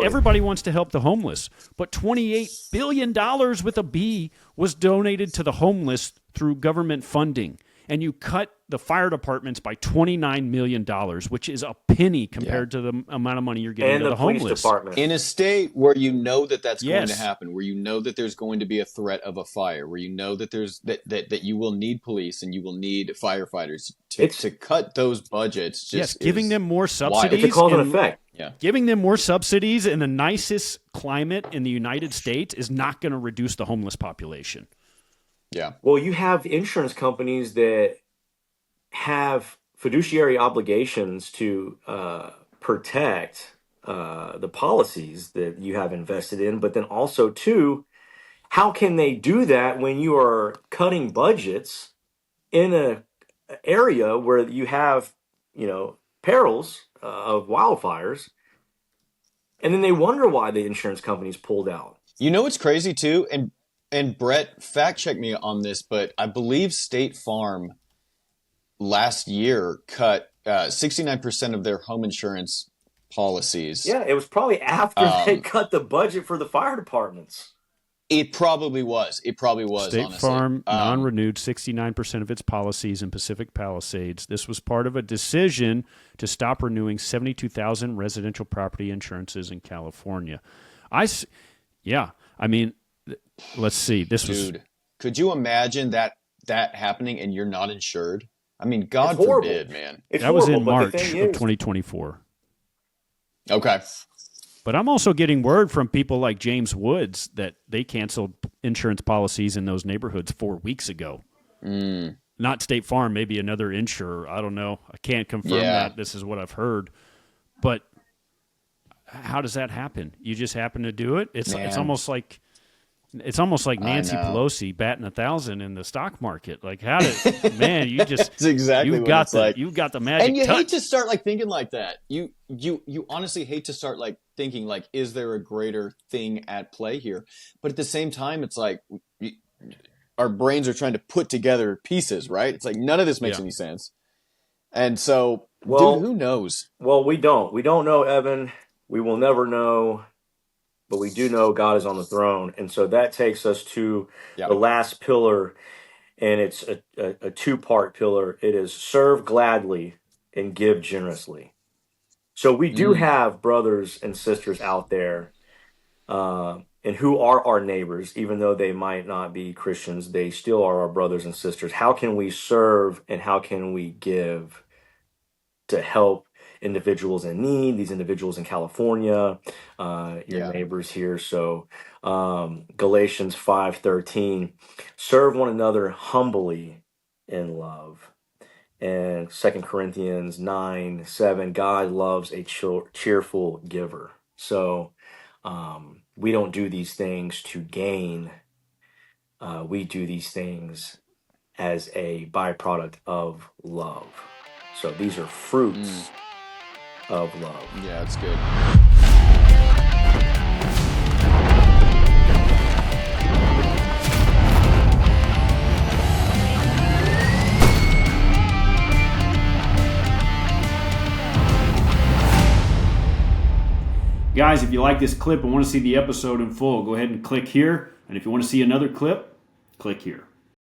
everybody wants to help the homeless, but $28 billion with a B was donated to the homeless through government funding. And you cut the fire departments by $29 million, which is a penny compared to the amount of money you're getting to the homeless. Police department. In a state where you know that that's going to happen, where you know that there's going to be a threat of a fire, where you know that there's that you will need police and you will need firefighters to cut those budgets. Giving them more subsidies. It's a cause and effect. Yeah. Giving them more subsidies in the nicest climate in the United States is not going to reduce the homeless population. Yeah. Well, you have insurance companies that have fiduciary obligations to protect the policies that you have invested in, but then also, too, how can they do that when you are cutting budgets in an area where you have, perils of wildfires, and then they wonder why the insurance companies pulled out. You know what's crazy, too? And Brett, fact check me on this, but I believe State Farm last year cut 69% of their home insurance policies. Yeah, it was probably after they cut the budget for the fire departments. It probably was. State honestly. Farm non-renewed 69% of its policies in Pacific Palisades. This was part of a decision to stop renewing 72,000 residential property insurances in California. Let's see. Dude, could you imagine that happening and you're not insured? I mean, God forbid, man. That was in March of 2024. Okay. But I'm also getting word from people like James Woods that they canceled insurance policies in those neighborhoods 4 weeks ago. Not State Farm, maybe another insurer. I don't know. I can't confirm that. This is what I've heard. But how does that happen? You just happen to do it? It's almost like Nancy Pelosi batting 1,000 in the stock market. Like, how did man? You just That's exactly you've what got it's the like. you've got the magic. And you touch. hate to start like thinking like that. You honestly hate to start like thinking like, is there a greater thing at play here? But at the same time, it's like our brains are trying to put together pieces, right? It's like none of this makes any sense. And so, dude, who knows? Well, we don't know, Evan. We will never know. But we do know God is on the throne. And so that takes us to the last pillar, and it's a two-part pillar. It is serve gladly and give generously. So we do have brothers and sisters out there and who are our neighbors, even though they might not be Christians, they still are our brothers and sisters. How can we serve and how can we give to help individuals in need, these individuals in California, your neighbors here? So Galatians 5:13, serve one another humbly in love. And 2 Corinthians 9:7, God loves a cheerful giver. So we don't do these things to gain. We do these things as a byproduct of love. So these are fruits of love. Yeah, that's good. Guys, if you like this clip and want to see the episode in full, go ahead and click here. And if you want to see another clip, click here.